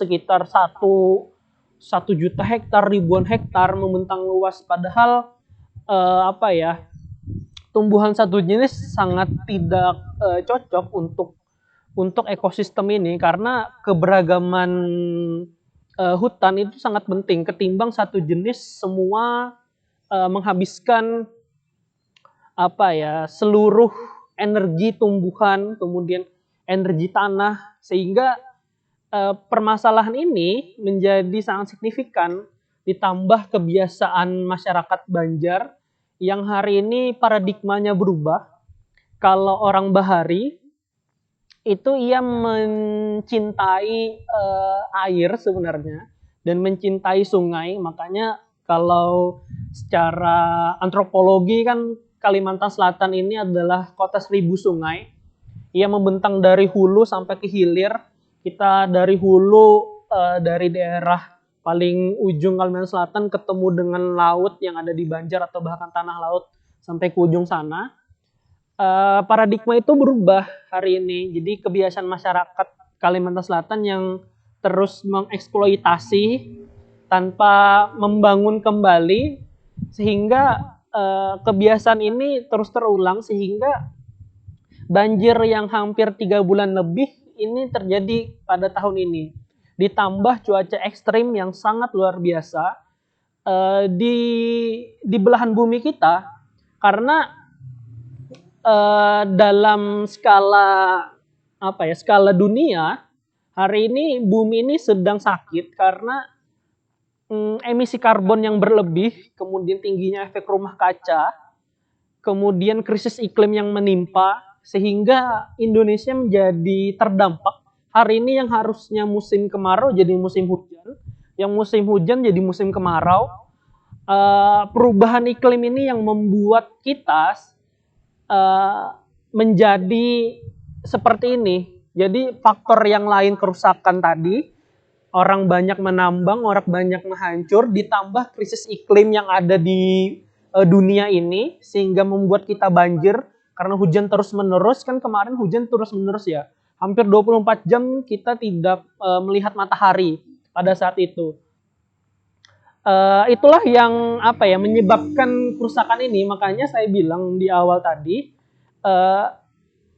sekitar 1 juta hektar, ribuan hektar membentang luas, padahal tumbuhan satu jenis sangat tidak cocok untuk ekosistem ini, karena keberagaman hutan itu sangat penting ketimbang satu jenis semua menghabiskan seluruh energi tumbuhan, kemudian energi tanah, sehingga permasalahan ini menjadi sangat signifikan. Ditambah kebiasaan masyarakat Banjar yang hari ini paradigmanya berubah. Kalau orang Bahari itu ia mencintai air sebenarnya dan mencintai sungai. Makanya kalau secara antropologi kan Kalimantan Selatan ini adalah kota 1000 sungai. Ia membentang dari hulu sampai ke hilir. Kita dari hulu dari daerah paling ujung Kalimantan Selatan ketemu dengan laut yang ada di Banjar atau bahkan tanah laut sampai ke ujung sana. Paradigma itu berubah hari ini. Jadi kebiasaan masyarakat Kalimantan Selatan yang terus mengeksploitasi tanpa membangun kembali, sehingga kebiasaan ini terus terulang, sehingga banjir yang hampir 3 bulan lebih ini terjadi pada tahun ini. Ditambah cuaca ekstrim yang sangat luar biasa di belahan bumi kita, karena dalam skala dunia hari ini bumi ini sedang sakit karena emisi karbon yang berlebih, kemudian tingginya efek rumah kaca, kemudian krisis iklim yang menimpa, sehingga Indonesia menjadi terdampak. Hari ini yang harusnya musim kemarau jadi musim hujan, yang musim hujan jadi musim kemarau. Perubahan iklim ini yang membuat kita menjadi seperti ini. Jadi faktor yang lain kerusakan tadi, orang banyak menambang, orang banyak menghancur, ditambah krisis iklim yang ada di dunia ini, sehingga membuat kita banjir karena hujan terus menerus. Kan kemarin hujan terus menerus ya, hampir 24 jam kita tidak melihat matahari pada saat itu. Itulah yang menyebabkan kerusakan ini. Makanya saya bilang di awal tadi,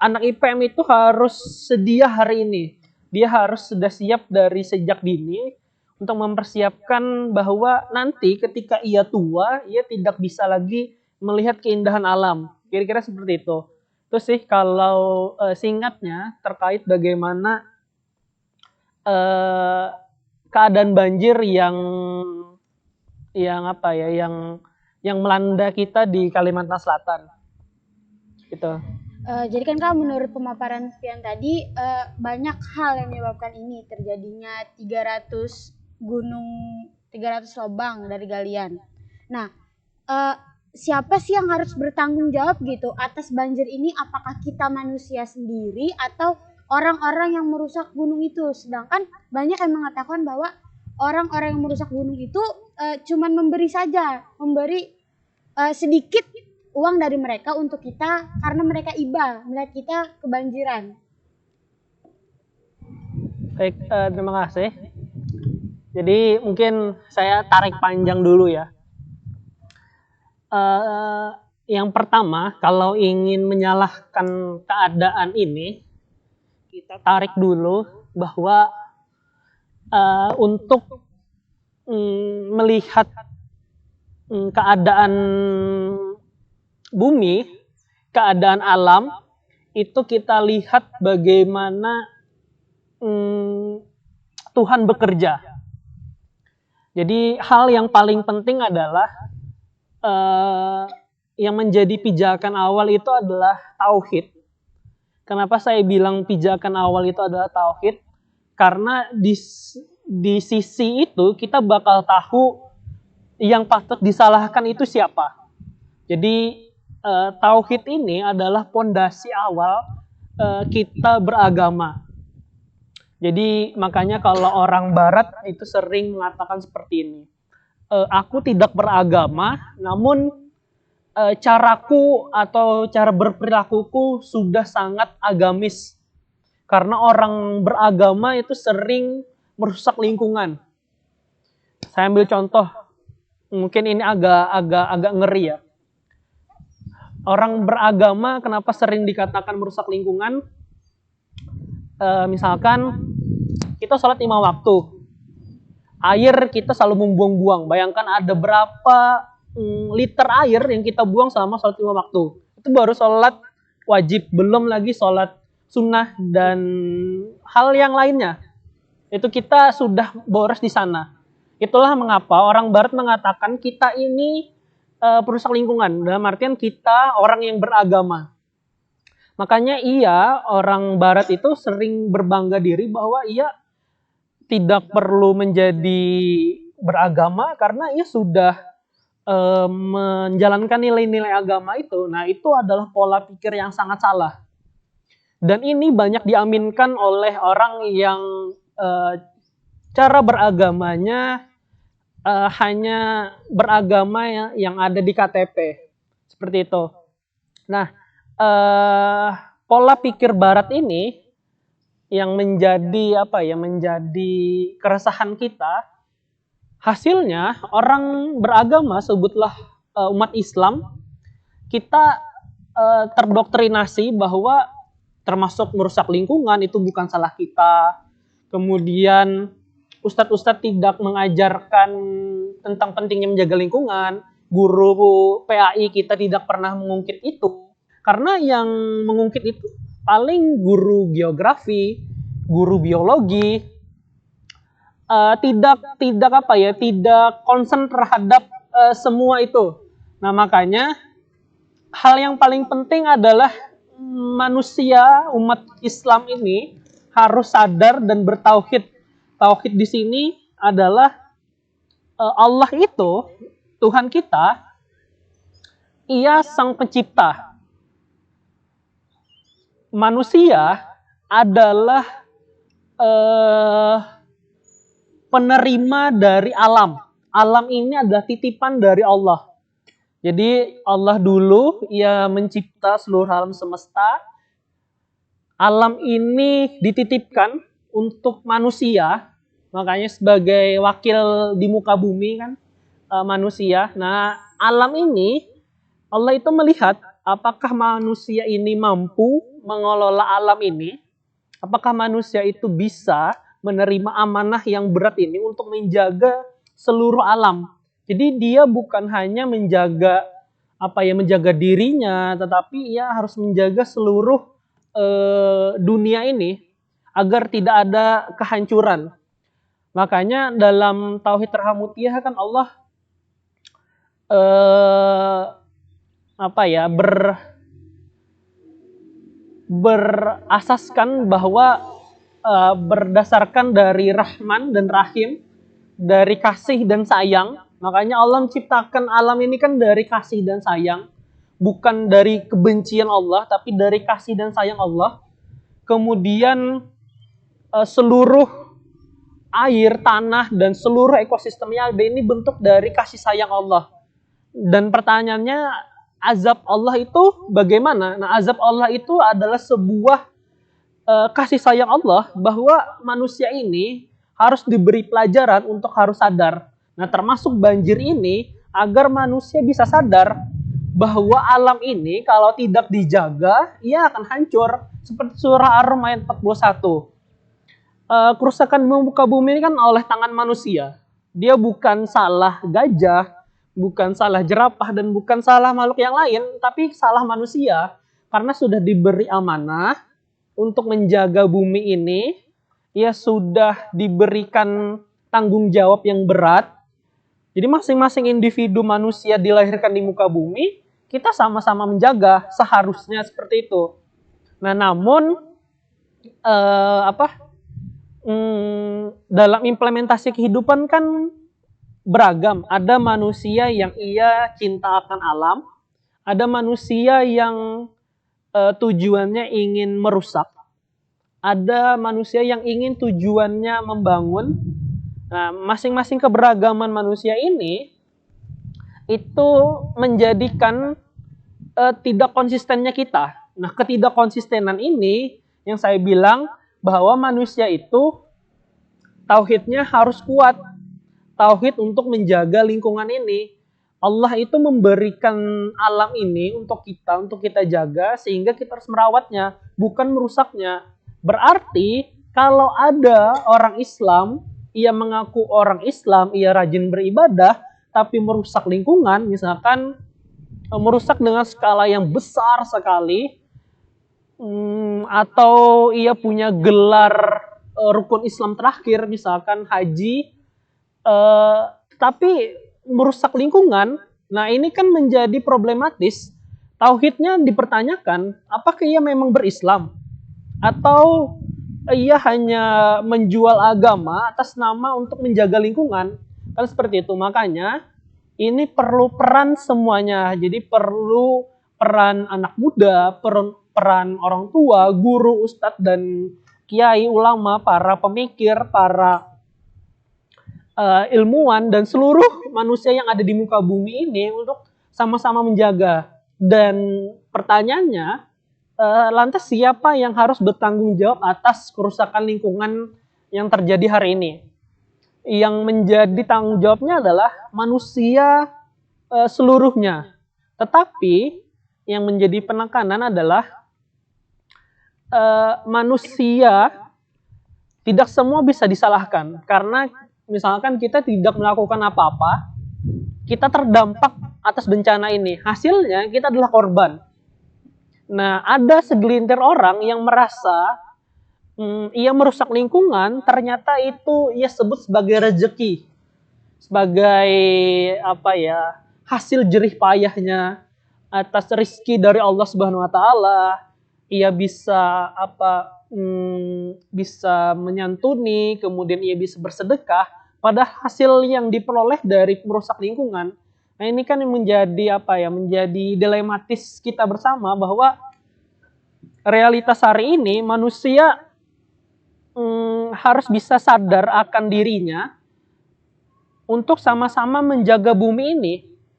anak IPM itu harus sedia hari ini. Dia harus sudah siap dari sejak dini untuk mempersiapkan bahwa nanti ketika ia tua, ia tidak bisa lagi melihat keindahan alam. Kira-kira seperti itu. Itu sih kalau singkatnya terkait bagaimana keadaan banjir yang melanda kita di Kalimantan Selatan. Gitu. Jadi kan Kak, menurut pemaparan Pian tadi banyak hal yang menyebabkan ini terjadinya 300 lubang dari galian. Nah, siapa sih yang harus bertanggung jawab gitu atas banjir ini? Apakah kita manusia sendiri atau orang-orang yang merusak gunung itu? Sedangkan banyak yang mengatakan bahwa orang-orang yang merusak gunung itu cuman memberi sedikit uang dari mereka untuk kita karena mereka iba melihat kita kebanjiran. Baik, terima kasih. Jadi mungkin saya tarik panjang dulu ya. Yang pertama, kalau ingin menyalahkan keadaan ini, kita tarik dulu bahwa untuk melihat keadaan bumi, keadaan alam, itu kita lihat bagaimana Tuhan bekerja. Jadi hal yang paling penting adalah yang menjadi pijakan awal itu adalah tauhid. Kenapa saya bilang pijakan awal itu adalah tauhid? Karena di sisi itu kita bakal tahu yang patut disalahkan itu siapa. Jadi tauhid ini adalah pondasi awal kita beragama. Jadi makanya kalau orang barat itu sering mengatakan seperti ini. Aku tidak beragama, namun caraku atau cara berperilakuku sudah sangat agamis. Karena orang beragama itu sering merusak lingkungan. Saya ambil contoh, mungkin ini agak ngeri ya. Orang beragama kenapa sering dikatakan merusak lingkungan? Misalkan kita sholat 5 waktu, air kita selalu membuang-buang. Bayangkan ada berapa liter air yang kita buang selama sholat 5 waktu. Itu baru sholat wajib, belum lagi sholat sunnah dan hal yang lainnya. Itu kita sudah boros di sana. Itulah mengapa orang barat mengatakan kita ini perusak lingkungan. Dalam artian kita orang yang beragama. Makanya orang barat itu sering berbangga diri bahwa ia tidak perlu menjadi beragama karena ia sudah menjalankan nilai-nilai agama itu. Nah, itu adalah pola pikir yang sangat salah. Dan ini banyak diaminkan oleh orang yang cara beragamanya hanya beragama yang ada di KTP. Seperti itu. Nah, pola pikir barat ini yang menjadi menjadi keresahan kita. Hasilnya orang beragama, sebutlah umat Islam, kita terdoktrinasi bahwa termasuk merusak lingkungan itu bukan salah kita. Kemudian ustadz-ustadz tidak mengajarkan tentang pentingnya menjaga lingkungan. Guru PAI kita tidak pernah mengungkit itu. Karena yang mengungkit itu paling guru geografi, guru biologi, tidak concern terhadap semua itu. Nah, makanya hal yang paling penting adalah manusia umat Islam ini harus sadar dan bertauhid. Tauhid di sini adalah Allah itu Tuhan kita, ia sang pencipta. Manusia adalah penerima dari alam. Alam ini adalah titipan dari Allah. Jadi Allah dulu ia mencipta seluruh alam semesta. Alam ini dititipkan untuk manusia. Makanya sebagai wakil di muka bumi kan manusia. Nah, alam ini Allah itu melihat apakah manusia ini mampu mengelola alam ini. Apakah manusia itu bisa menerima amanah yang berat ini untuk menjaga seluruh alam. Jadi dia bukan hanya menjaga dirinya, tetapi ia harus menjaga seluruh dunia ini agar tidak ada kehancuran. Makanya dalam Tauhid Rahamutiyah kan Allah berasaskan bahwa berdasarkan dari Rahman dan Rahim, dari kasih dan sayang. Makanya Allah menciptakan alam ini kan dari kasih dan sayang, bukan dari kebencian Allah, tapi dari kasih dan sayang Allah. Kemudian seluruh air, tanah, dan seluruh ekosistemnya ada ini bentuk dari kasih sayang Allah. Dan pertanyaannya, azab Allah itu bagaimana? Nah, azab Allah itu adalah sebuah kasih sayang Allah bahwa manusia ini harus diberi pelajaran untuk harus sadar. Nah, termasuk banjir ini agar manusia bisa sadar bahwa alam ini kalau tidak dijaga, ia akan hancur. Seperti surah Ar-Rum ayat 41. Kerusakan muka bumi ini kan oleh tangan manusia. Dia bukan salah gajah, bukan salah jerapah, dan bukan salah makhluk yang lain, tapi salah manusia. Karena sudah diberi amanah untuk menjaga bumi ini, ia sudah diberikan tanggung jawab yang berat. Jadi masing-masing individu manusia dilahirkan di muka bumi, kita sama-sama menjaga, seharusnya seperti itu. Nah, namun dalam implementasi kehidupan kan beragam. Ada manusia yang ia cinta akan alam, ada manusia yang tujuannya ingin merusak, ada manusia yang ingin tujuannya membangun. Nah, masing-masing keberagaman manusia ini itu menjadikan tidak konsistennya kita. Nah, ketidakkonsistenan ini yang saya bilang bahwa manusia itu tauhidnya harus kuat. Tauhid untuk menjaga lingkungan ini. Allah itu memberikan alam ini untuk kita jaga, sehingga kita harus merawatnya, bukan merusaknya. Berarti kalau ada orang Islam, ia mengaku orang Islam, ia rajin beribadah, tapi merusak lingkungan, misalkan merusak dengan skala yang besar sekali, atau ia punya gelar rukun Islam terakhir, misalkan haji, tapi merusak lingkungan, nah ini kan menjadi problematis. Tauhidnya dipertanyakan, apakah ia memang berislam atau ia hanya menjual agama atas nama untuk menjaga lingkungan, kan seperti itu. Makanya ini perlu peran semuanya, jadi perlu peran anak muda, peran orang tua, guru, ustadz, dan kiai, ulama, para pemikir, para ilmuwan, dan seluruh manusia yang ada di muka bumi ini untuk sama-sama menjaga. Dan pertanyaannya, lantas siapa yang harus bertanggung jawab atas kerusakan lingkungan yang terjadi hari ini? Yang menjadi tanggung jawabnya adalah manusia seluruhnya. Tetapi yang menjadi penekanan adalah manusia tidak semua bisa disalahkan, karena misalkan kita tidak melakukan apa-apa, kita terdampak atas bencana ini. Hasilnya kita adalah korban. Nah, ada segelintir orang yang merasa ia merusak lingkungan, ternyata itu ia sebut sebagai rezeki, sebagai hasil jerih payahnya atas rezeki dari Allah Subhanahu Wa Taala. Ia bisa bisa menyantuni, kemudian ia bisa bersedekah, pada hasil yang diperoleh dari merusak lingkungan. Nah, ini kan yang menjadi menjadi dilematis kita bersama, bahwa realitas hari ini manusia harus bisa sadar akan dirinya untuk sama-sama menjaga bumi ini.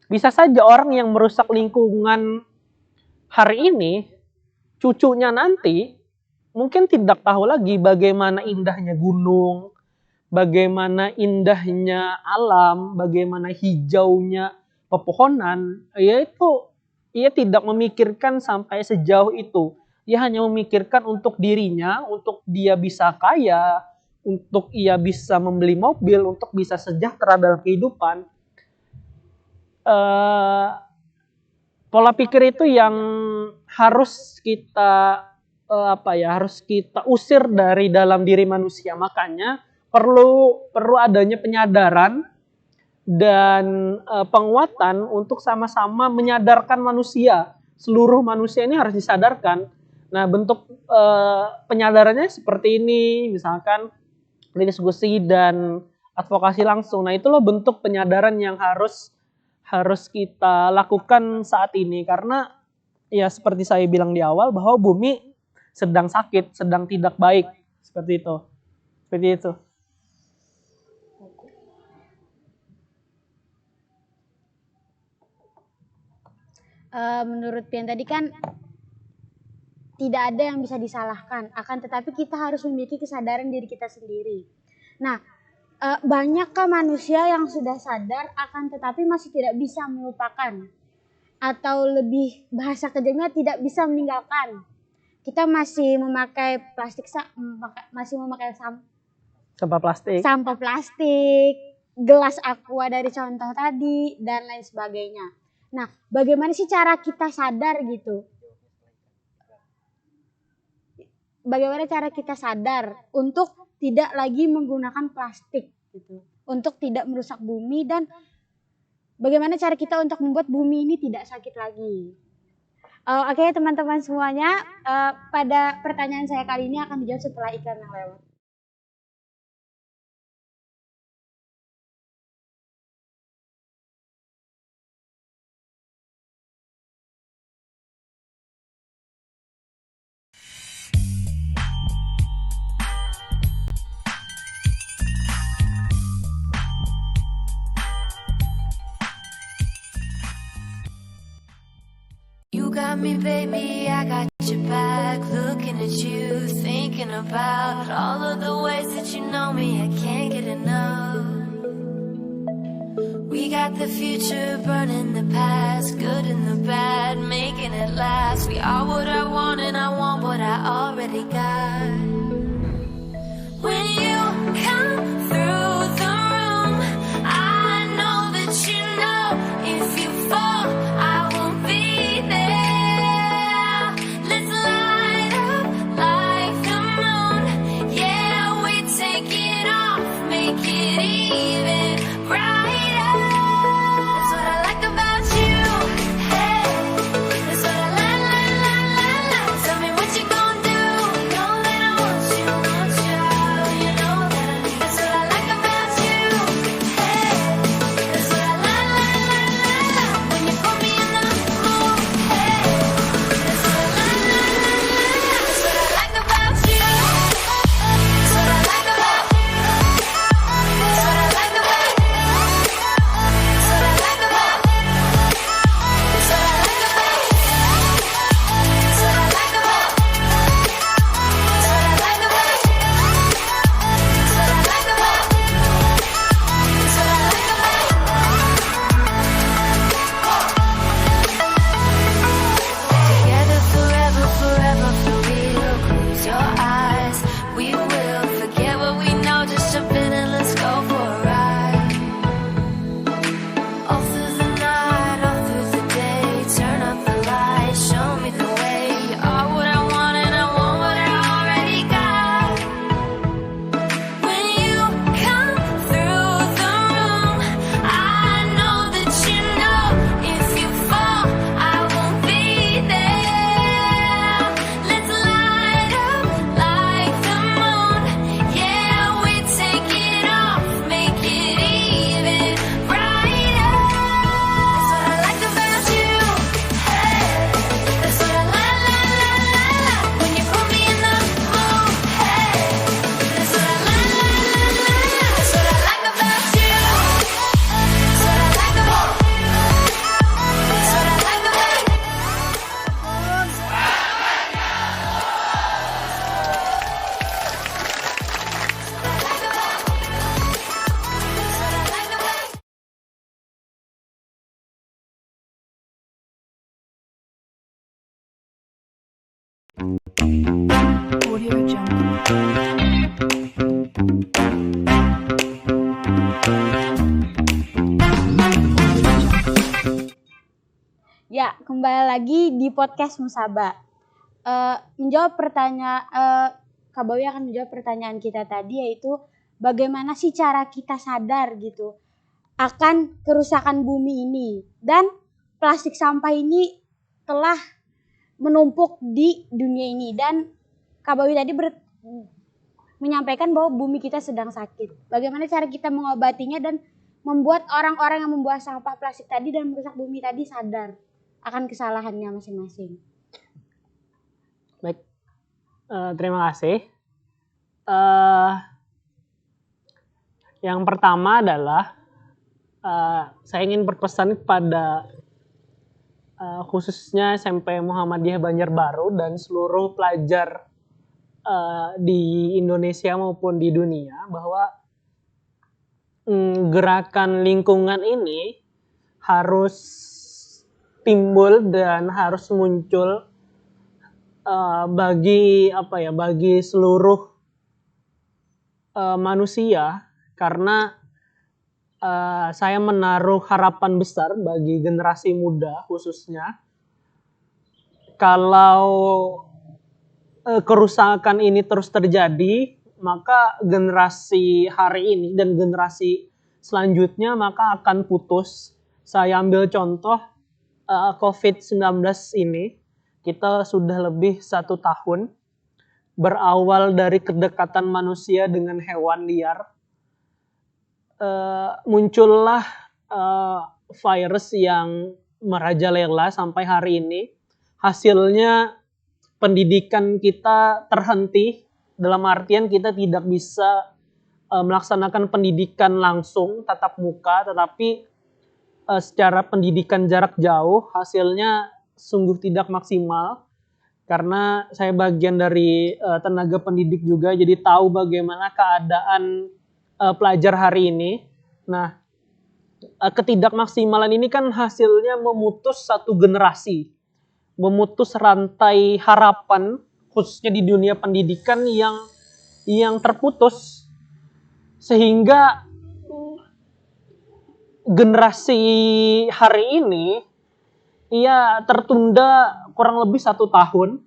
Bisa saja orang yang merusak lingkungan hari ini, cucunya nanti mungkin tidak tahu lagi bagaimana indahnya gunung, bagaimana indahnya alam, bagaimana hijaunya pepohonan. Yaitu ia tidak memikirkan sampai sejauh itu. Ia hanya memikirkan untuk dirinya, untuk dia bisa kaya, untuk ia bisa membeli mobil, untuk bisa sejahtera dalam kehidupan. Pola pikir itu yang harus kita harus kita usir dari dalam diri manusia. Makanya perlu adanya penyadaran dan penguatan untuk sama-sama menyadarkan manusia. Seluruh manusia ini harus disadarkan. Nah, bentuk penyadarannya seperti ini, misalkan diskusi dan advokasi langsung. Nah, itulah bentuk penyadaran yang harus kita lakukan saat ini, karena ya seperti saya bilang di awal, bahwa bumi sedang sakit, sedang tidak baik, seperti itu. Menurut Pian tadi kan tidak ada yang bisa disalahkan, akan tetapi kita harus memiliki kesadaran diri kita sendiri. Nah, banyakkah manusia yang sudah sadar akan tetapi masih tidak bisa melupakan, atau lebih bahasa kejamnya tidak bisa meninggalkan? Kita masih memakai plastik, masih memakai sampah plastik, gelas aqua dari contoh tadi, dan lain sebagainya. Nah, bagaimana sih cara kita sadar gitu? Bagaimana cara kita sadar untuk tidak lagi menggunakan plastik gitu, untuk tidak merusak bumi, dan bagaimana cara kita untuk membuat bumi ini tidak sakit lagi? Oke, teman-teman semuanya, pada pertanyaan saya kali ini akan dijawab setelah iklan yang lewat. You got me, baby, I got your back. Looking at you, thinking about all of the ways that you know me. I can't got the future burning the past, good and the bad, making it last. We are what I want and I want what I already got. When you come through the room, I know that you know if you fall, I won't be there. Let's light up like the moon. Yeah, we take it off, make it even brighter. That's what I like about you. Hey, that's what I like. Tell me what you gonna do. Know that I want you, you know that I need. That's what I like about you. Hey, that's what I like. When you put me in the mood. Hey, that's what I like. That's what I like about you. That's what I like about you. That's what I like about you. That's what I like about you. That's what I like about you. That's what I like about you. That's what I like about you. That's what I like about you. That's what I like about you. Together forever, forever for real. Close your eyes. We will forget what we know. Just jump in and let's go for a ride. All through the night, all through the day. Turn up the lights, show me the way. You are what I want and I want what I already got. When you come through the room, I know that you know if you fall, I won't be there. Let's light up like the moon. Yeah, we take it off, make it even brighter. That's what I like about you. Hey, that's what I like. When you put me in the mood. Hey, that's what I like. That's what I like about you. That's what I like about you. That's what I like about you. Audio Jungle. Ya, kembali lagi di podcast Musaba. Menjawab pertanyaan, Kak Bawi akan menjawab pertanyaan kita tadi, yaitu bagaimana sih cara kita sadar gitu akan kerusakan bumi ini, dan plastik sampah ini telah menumpuk di dunia ini, dan Kak Bawi tadi menyampaikan bahwa bumi kita sedang sakit. Bagaimana cara kita mengobatinya dan membuat orang-orang yang membuang sampah plastik tadi dan merusak bumi tadi sadar akan kesalahannya masing-masing. Baik, terima kasih. Yang pertama adalah saya ingin berpesan kepada khususnya SMP Muhammadiyah Banjarbaru dan seluruh pelajar di Indonesia maupun di dunia bahwa gerakan lingkungan ini harus timbul dan harus muncul bagi seluruh manusia, karena saya menaruh harapan besar bagi generasi muda khususnya. Kalau kerusakan ini terus terjadi, maka generasi hari ini dan generasi selanjutnya maka akan putus. Saya ambil contoh COVID-19 ini, kita sudah lebih 1 tahun berawal dari kedekatan manusia dengan hewan liar. Muncullah virus yang merajalela sampai hari ini. Hasilnya pendidikan kita terhenti, dalam artian kita tidak bisa melaksanakan pendidikan langsung tatap muka, tetapi secara pendidikan jarak jauh hasilnya sungguh tidak maksimal. Karena saya bagian dari tenaga pendidik juga, jadi tahu bagaimana keadaan pelajar hari ini. Nah, ketidakmaksimalan ini kan hasilnya memutus satu generasi, memutus rantai harapan khususnya di dunia pendidikan yang terputus, sehingga generasi hari ini ia tertunda kurang lebih 1 tahun.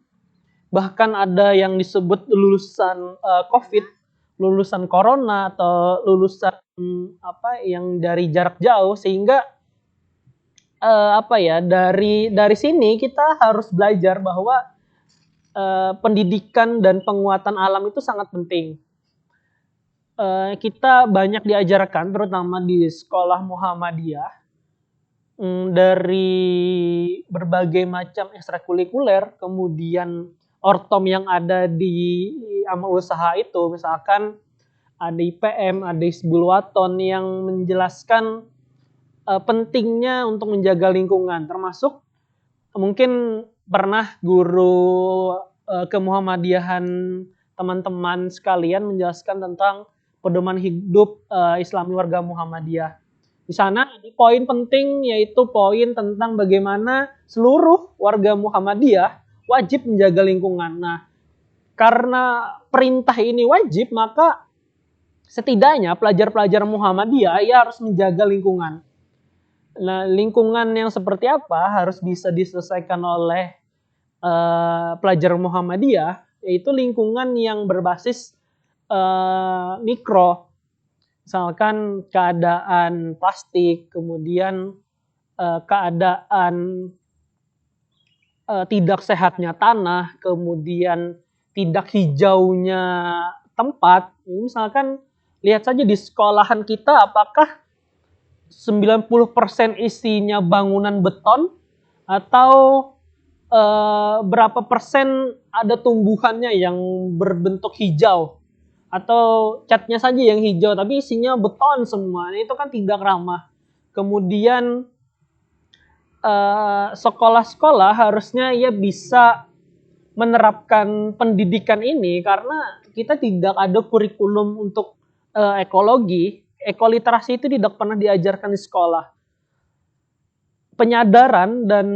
Bahkan ada yang disebut lulusan COVID, lulusan corona, atau lulusan yang dari jarak jauh, sehingga dari sini kita harus belajar bahwa pendidikan dan penguatan alam itu sangat penting. Kita banyak diajarkan, terutama di sekolah Muhammadiyah, dari berbagai macam ekstrakurikuler, kemudian ortom yang ada di amal usaha itu, misalkan ada IPM, ada Hizbul Waton yang menjelaskan pentingnya untuk menjaga lingkungan, termasuk mungkin pernah guru kemuhammadiyahan teman-teman sekalian menjelaskan tentang pedoman hidup Islami warga Muhammadiyah. Di sana ada poin penting, yaitu poin tentang bagaimana seluruh warga Muhammadiyah wajib menjaga lingkungan. Nah, karena perintah ini wajib, maka setidaknya pelajar-pelajar Muhammadiyah ia harus menjaga lingkungan. Nah, lingkungan yang seperti apa harus bisa diselesaikan oleh pelajar Muhammadiyah, yaitu lingkungan yang berbasis mikro. Misalkan keadaan plastik, kemudian keadaan tidak sehatnya tanah, kemudian tidak hijaunya tempat. Misalkan lihat saja di sekolahan kita, apakah 90% isinya bangunan beton, atau berapa persen ada tumbuhannya yang berbentuk hijau, atau catnya saja yang hijau tapi isinya beton semua. Itu kan tidak ramah. Kemudian sekolah-sekolah harusnya ia bisa menerapkan pendidikan ini, karena kita tidak ada kurikulum untuk ekologi. Ekoliterasi itu tidak pernah diajarkan di sekolah. Penyadaran dan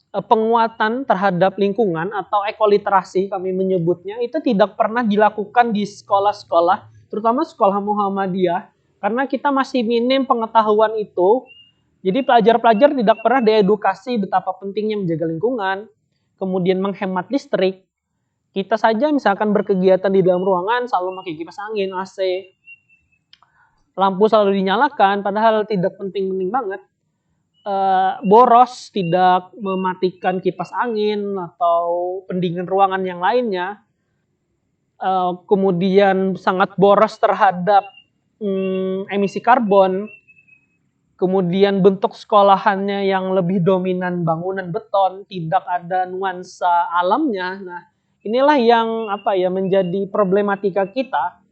penguatan terhadap lingkungan atau ekoliterasi kami menyebutnya itu tidak pernah dilakukan di sekolah-sekolah, terutama sekolah Muhammadiyah, karena kita masih minim pengetahuan itu. Jadi pelajar-pelajar tidak pernah diedukasi betapa pentingnya menjaga lingkungan, kemudian menghemat listrik. Kita saja misalkan berkegiatan di dalam ruangan selalu pakai kipas angin, AC, lampu selalu dinyalakan, padahal tidak penting-penting banget. Boros, tidak mematikan kipas angin atau pendingin ruangan yang lainnya. Kemudian sangat boros terhadap emisi karbon. Kemudian bentuk sekolahannya yang lebih dominan bangunan beton, tidak ada nuansa alamnya. Nah, inilah yang menjadi problematika kita.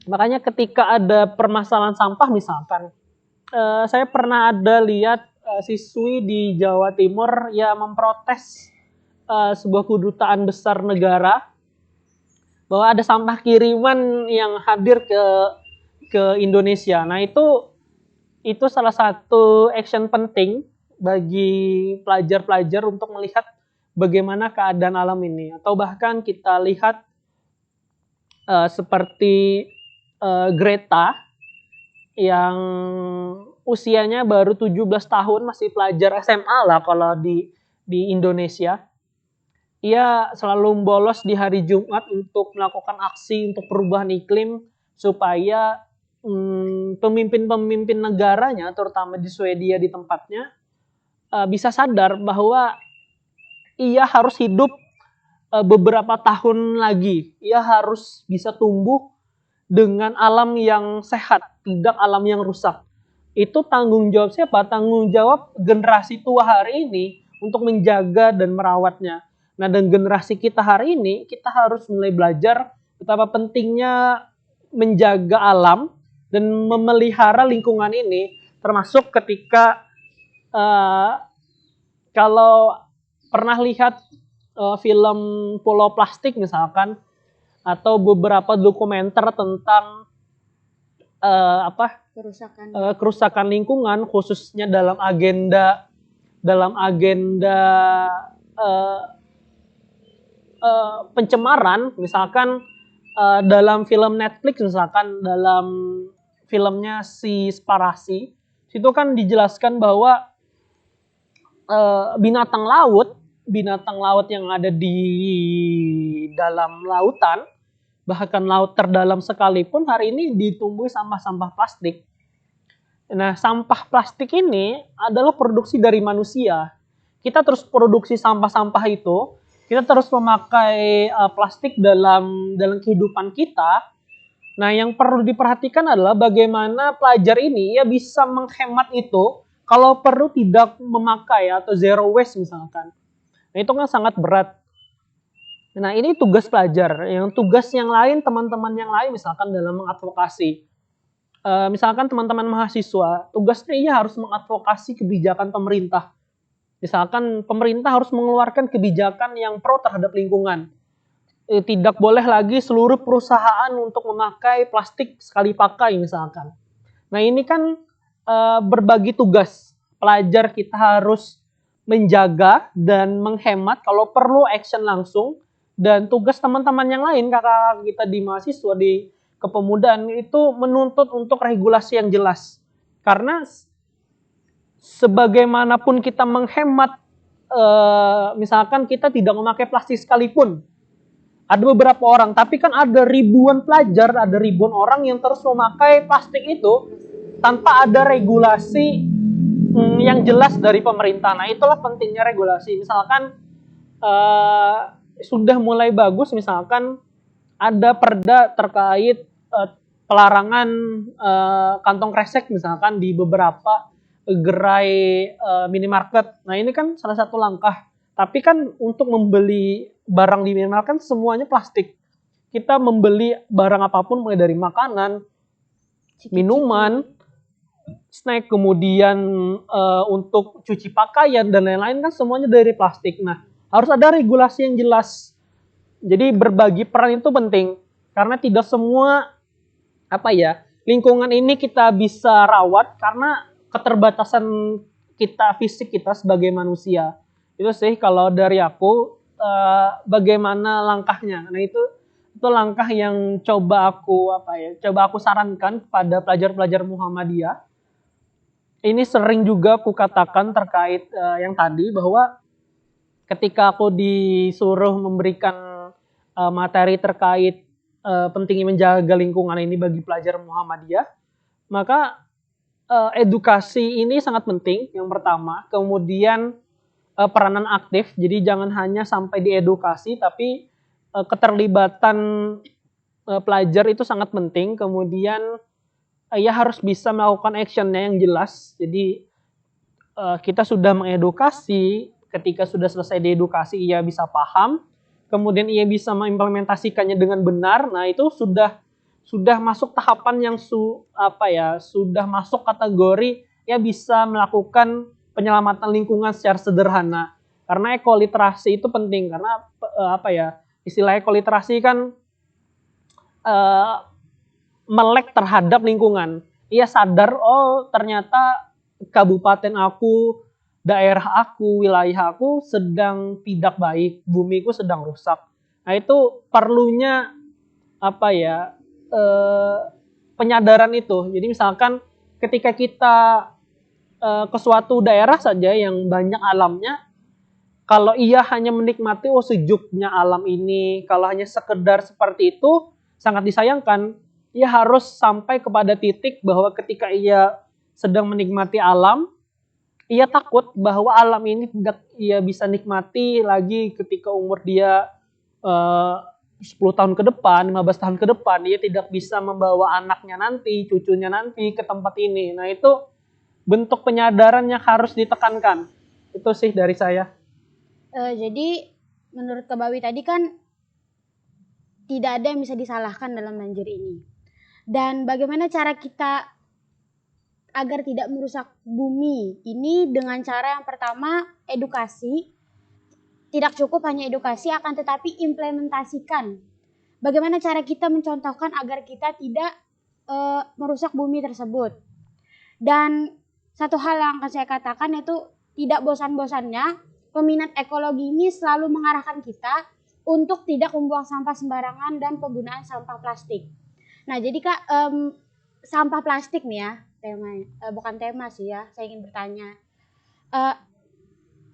Makanya ketika ada permasalahan sampah misalkan, saya pernah ada lihat siswi di Jawa Timur yang memprotes sebuah kedutaan besar negara bahwa ada sampah kiriman yang hadir ke Indonesia. Nah, itu salah satu action penting bagi pelajar-pelajar untuk melihat bagaimana keadaan alam ini. Atau bahkan kita lihat seperti Greta yang usianya baru 17 tahun, masih pelajar SMA lah kalau di Indonesia. Ia selalu bolos di hari Jumat untuk melakukan aksi untuk perubahan iklim supaya pemimpin-pemimpin negaranya, terutama di Swedia di tempatnya, bisa sadar bahwa ia harus hidup beberapa tahun lagi. Ia harus bisa tumbuh dengan alam yang sehat, tidak alam yang rusak. Itu tanggung jawab siapa? Tanggung jawab generasi tua hari ini untuk menjaga dan merawatnya. Nah, dan generasi kita hari ini, kita harus mulai belajar betapa pentingnya menjaga alam dan memelihara lingkungan ini, termasuk ketika kalau pernah lihat film Pulau Plastik misalkan, atau beberapa dokumenter tentang Kerusakan. kerusakan lingkungan, khususnya dalam agenda eh, pencemaran, misalkan dalam film Netflix, misalkan dalam filmnya si Sparasi, situ kan dijelaskan bahwa binatang laut yang ada di dalam lautan, bahkan laut terdalam sekalipun hari ini ditumbuhi sampah-sampah plastik. Nah, sampah plastik ini adalah produksi dari manusia. Kita terus produksi sampah-sampah itu, kita terus memakai plastik dalam kehidupan kita. Nah, yang perlu diperhatikan adalah bagaimana pelajar ini ya bisa menghemat itu, kalau perlu tidak memakai atau zero waste misalkan. Nah, itu kan sangat berat. Nah, ini tugas pelajar. Yang tugas yang lain, teman-teman yang lain misalkan dalam mengadvokasi. Misalkan teman-teman mahasiswa, tugasnya ia harus mengadvokasi kebijakan pemerintah. Misalkan pemerintah harus mengeluarkan kebijakan yang pro terhadap lingkungan. Tidak boleh lagi seluruh perusahaan untuk memakai plastik sekali pakai misalkan. Nah, ini kan berbagi tugas. Pelajar kita harus menjaga dan menghemat, kalau perlu action langsung. Dan tugas teman-teman yang lain, kakak kita di mahasiswa, di kepemudaan, itu menuntut untuk regulasi yang jelas. Karena sebagaimanapun kita menghemat, misalkan kita tidak memakai plastik sekalipun, ada beberapa orang, tapi kan ada ribuan pelajar, ada ribuan orang yang terus memakai plastik itu tanpa ada regulasi yang jelas dari pemerintah. Nah, itulah pentingnya regulasi. Misalkan sudah mulai bagus, misalkan ada perda terkait pelarangan kantong kresek misalkan di beberapa gerai minimarket. Nah, ini kan salah satu langkah. Tapi kan untuk membeli barang di minimarket semuanya plastik. Kita membeli barang apapun mulai dari makanan, minuman, snack, kemudian untuk cuci pakaian dan lain-lain kan semuanya dari plastik. Nah, harus ada regulasi yang jelas. Jadi berbagi peran itu penting karena tidak semua lingkungan ini kita bisa rawat karena keterbatasan kita, fisik kita sebagai manusia. Itu sih kalau dari aku, bagaimana langkahnya. Nah, itu langkah yang coba aku sarankan kepada pelajar-pelajar Muhammadiyah. Ini sering juga aku katakan terkait yang tadi, bahwa ketika aku disuruh memberikan materi terkait pentingnya menjaga lingkungan ini bagi pelajar Muhammadiyah, maka edukasi ini sangat penting yang pertama. Kemudian peranan aktif, jadi jangan hanya sampai di edukasi, tapi keterlibatan pelajar itu sangat penting. Kemudian ya harus bisa melakukan actionnya yang jelas. Jadi kita sudah mengedukasi, ketika sudah selesai diedukasi ia bisa paham, kemudian ia bisa mengimplementasikannya dengan benar. Nah, itu sudah masuk tahapan yang sudah masuk kategori ya bisa melakukan penyelamatan lingkungan secara sederhana. Karena ekoliterasi itu penting, karena istilah ekoliterasi kan melek terhadap lingkungan. Ia sadar, oh ternyata kabupaten aku, daerah aku, wilayah aku sedang tidak baik, bumiku sedang rusak. Nah, itu perlunya penyadaran itu. Jadi misalkan ketika kita ke suatu daerah saja yang banyak alamnya, kalau ia hanya menikmati sejuknya alam ini, kalau hanya sekedar seperti itu, sangat disayangkan. Ia harus sampai kepada titik bahwa ketika ia sedang menikmati alam, ia takut bahwa alam ini tidak ia bisa nikmati lagi ketika umur dia 10 tahun ke depan, 15 tahun ke depan. Dia tidak bisa membawa anaknya nanti, cucunya nanti ke tempat ini. Nah, itu bentuk penyadaran yang harus ditekankan. Itu sih dari saya. Jadi menurut Kak Bawi tadi kan tidak ada yang bisa disalahkan dalam banjir ini. Dan bagaimana cara kita agar tidak merusak bumi ini? Dengan cara yang pertama, edukasi. Tidak cukup hanya edukasi, akan tetapi implementasikan. Bagaimana cara kita mencontohkan agar kita tidak merusak bumi tersebut. Dan satu hal yang akan saya katakan yaitu tidak bosan-bosannya peminat ekologi ini selalu mengarahkan kita untuk tidak membuang sampah sembarangan dan penggunaan sampah plastik. Nah, jadi Kak, sampah plastik nih ya temanya, bukan tema sih ya, saya ingin bertanya. Eh,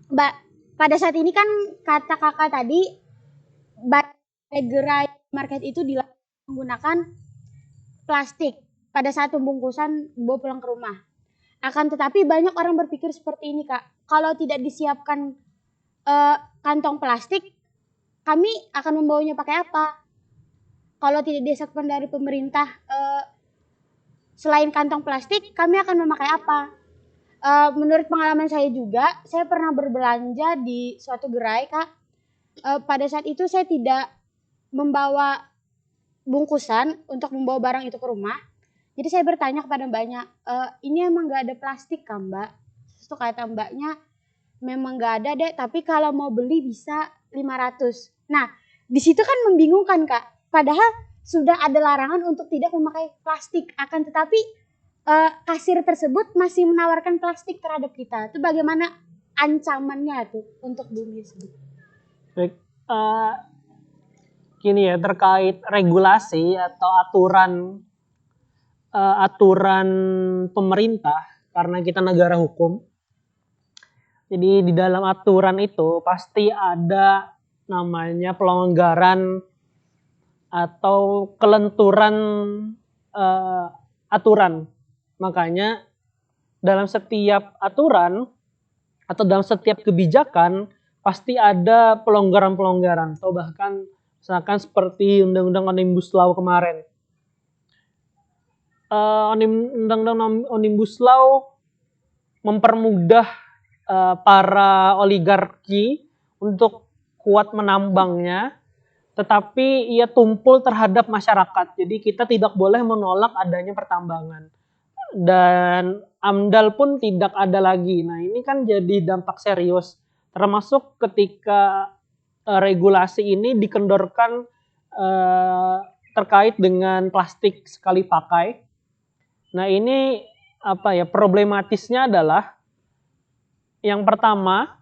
Mbak, pada saat ini kan kata Kakak tadi gerai market itu dilakukan menggunakan plastik pada saat pembungkusan dibawa pulang ke rumah. Akan tetapi banyak orang berpikir seperti ini Kak, kalau tidak disiapkan kantong plastik, kami akan membawanya pakai apa? Kalau tidak disiapkan dari pemerintah selain kantong plastik, kami akan memakai apa? Menurut pengalaman saya juga, saya pernah berbelanja di suatu gerai Kak. Pada saat itu saya tidak membawa bungkusan untuk membawa barang itu ke rumah. Jadi saya bertanya kepada mbaknya, ini emang gak ada plastik kan mbak? Terus tuh kata mbaknya, memang gak ada deh, tapi kalau mau beli bisa 500. Nah, di situ kan membingungkan Kak. Padahal sudah ada larangan untuk tidak memakai plastik. Akan tetapi kasir tersebut masih menawarkan plastik terhadap kita. Itu bagaimana ancamannya tuh untuk bumi tersebut? Baik, gini ya, terkait regulasi atau aturan pemerintah, karena kita negara hukum. Jadi di dalam aturan itu pasti ada namanya pelonggaran atau kelenturan aturan. Makanya dalam setiap aturan atau dalam setiap kebijakan pasti ada pelonggaran-pelonggaran atau bahkan misalkan seperti Undang-Undang Omnibus Law kemarin. Undang-Undang Omnibus Law mempermudah para oligarki untuk kuat menambangnya, tetapi ia tumpul terhadap masyarakat. Jadi kita tidak boleh menolak adanya pertambangan. Dan AMDAL pun tidak ada lagi. Nah, ini kan jadi dampak serius. Termasuk ketika regulasi ini dikendorkan terkait dengan plastik sekali pakai. Nah, ini problematisnya adalah yang pertama,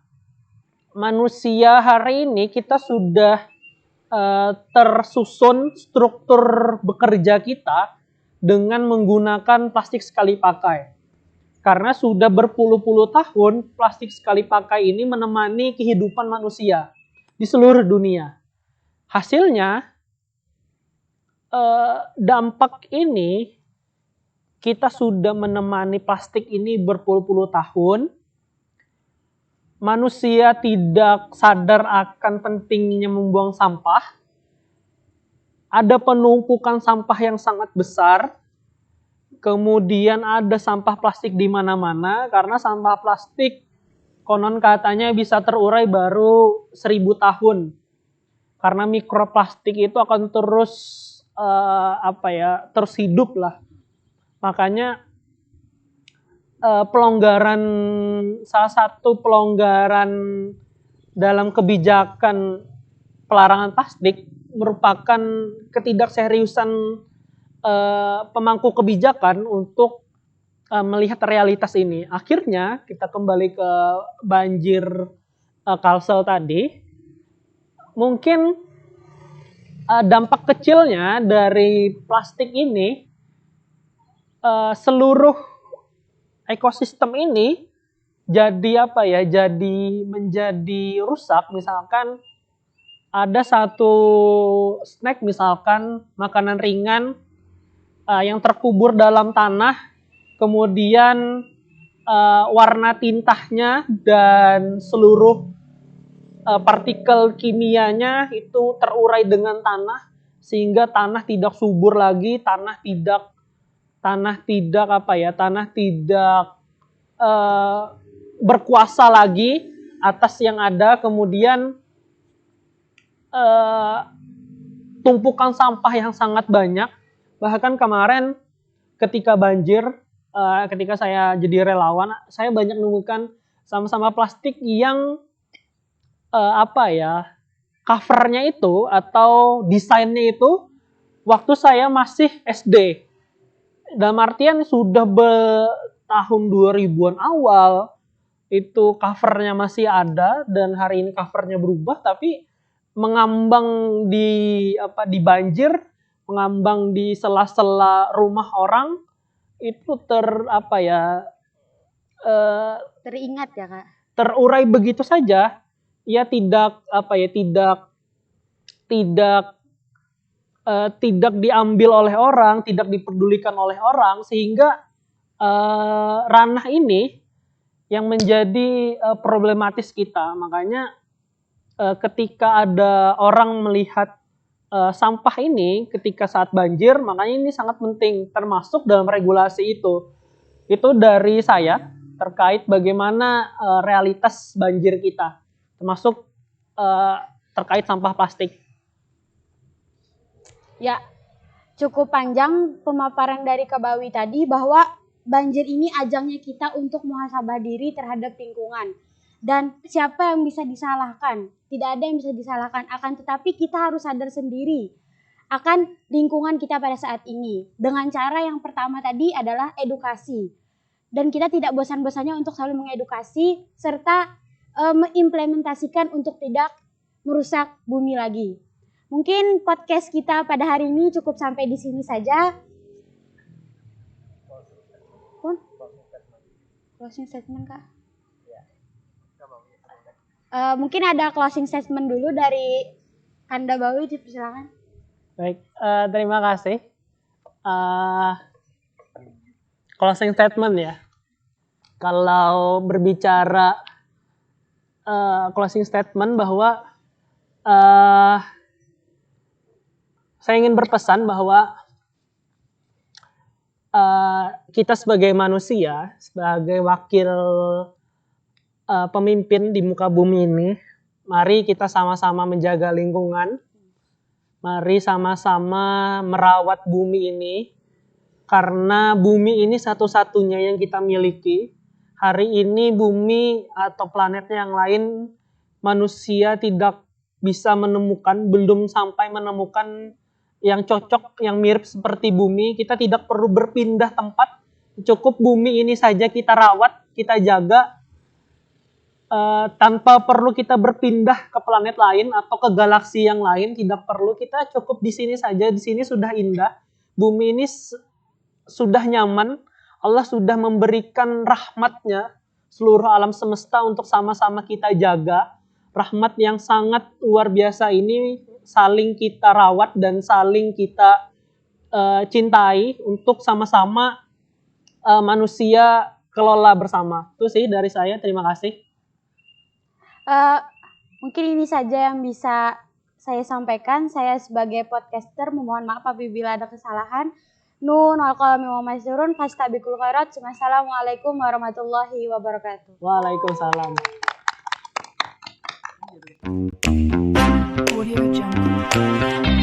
manusia hari ini kita sudah tersusun struktur bekerja kita dengan menggunakan plastik sekali pakai. Karena sudah berpuluh-puluh tahun plastik sekali pakai ini menemani kehidupan manusia di seluruh dunia. Hasilnya, dampak ini kita sudah menemani plastik ini berpuluh-puluh tahun. Manusia tidak sadar akan pentingnya membuang sampah. Ada penumpukan sampah yang sangat besar. Kemudian ada sampah plastik di mana-mana karena sampah plastik konon katanya bisa terurai baru 1000 tahun. Karena mikroplastik itu akan terus terus hidup lah. Makanya salah satu pelonggaran dalam kebijakan pelarangan plastik merupakan ketidakseriusan pemangku kebijakan untuk melihat realitas ini. Akhirnya kita kembali ke banjir Kalsel tadi. Mungkin dampak kecilnya dari plastik ini, seluruh ekosistem ini jadi menjadi rusak. Misalkan ada satu snack, misalkan makanan ringan yang terkubur dalam tanah, kemudian warna tintanya dan seluruh partikel kimianya itu terurai dengan tanah sehingga tanah tidak subur lagi, tanah tidak berkuasa lagi atas yang ada. Kemudian tumpukan sampah yang sangat banyak. Bahkan kemarin ketika banjir, ketika saya jadi relawan, saya banyak menemukan sampah-sampah plastik yang covernya itu atau desainnya itu waktu saya masih SD. dalam artian sudah tahun 2000-an awal itu covernya masih ada dan hari ini covernya berubah, tapi mengambang di banjir, mengambang di sela-sela rumah orang itu Teringat ya Kak. terurai begitu saja. Ya tidak diambil oleh orang, tidak dipedulikan oleh orang, sehingga ranah ini yang menjadi problematis kita. Makanya ketika ada orang melihat sampah ini ketika saat banjir, makanya ini sangat penting termasuk dalam regulasi itu. Itu dari saya terkait bagaimana realitas banjir kita, termasuk terkait sampah plastik. Ya, cukup panjang pemaparan dari Kak Bawi tadi bahwa banjir ini ajangnya kita untuk muhasabah diri terhadap lingkungan. Dan siapa yang bisa disalahkan? Tidak ada yang bisa disalahkan. Akan tetapi kita harus sadar sendiri akan lingkungan kita pada saat ini. Dengan cara yang pertama tadi adalah edukasi. Dan kita tidak bosan-bosannya untuk selalu mengedukasi serta mengimplementasikan untuk tidak merusak bumi lagi. Mungkin podcast kita pada hari ini cukup sampai di sini saja. Closing statement Kak? Mungkin ada closing statement dulu dari Kanda Bawi, dipersilakan. Baik, terima kasih. Closing statement ya. Kalau berbicara closing statement bahwa saya ingin berpesan bahwa kita sebagai manusia, sebagai wakil pemimpin di muka bumi ini, mari kita sama-sama menjaga lingkungan, mari sama-sama merawat bumi ini, karena bumi ini satu-satunya yang kita miliki. Hari ini bumi atau planet yang lain, manusia tidak bisa menemukan, belum sampai menemukan yang cocok, yang mirip seperti bumi. Kita tidak perlu berpindah tempat, cukup bumi ini saja kita rawat, kita jaga, tanpa perlu kita berpindah ke planet lain atau ke galaksi yang lain. Tidak perlu, kita cukup di sini saja. Di sini sudah indah, bumi ini sudah nyaman. Allah sudah memberikan rahmatnya seluruh alam semesta untuk sama-sama kita jaga. Rahmat yang sangat luar biasa ini saling kita rawat dan saling kita cintai untuk sama-sama manusia kelola bersama. Itu sih dari saya, terima kasih. Mungkin ini saja yang bisa saya sampaikan. Saya sebagai podcaster memohon maaf apabila ada kesalahan. Nun wal qalami wa ma yasturun fastabiqul khairat. Wassalamualaikum warahmatullahi wabarakatuh. Waalaikumsalam. Audio Jungle.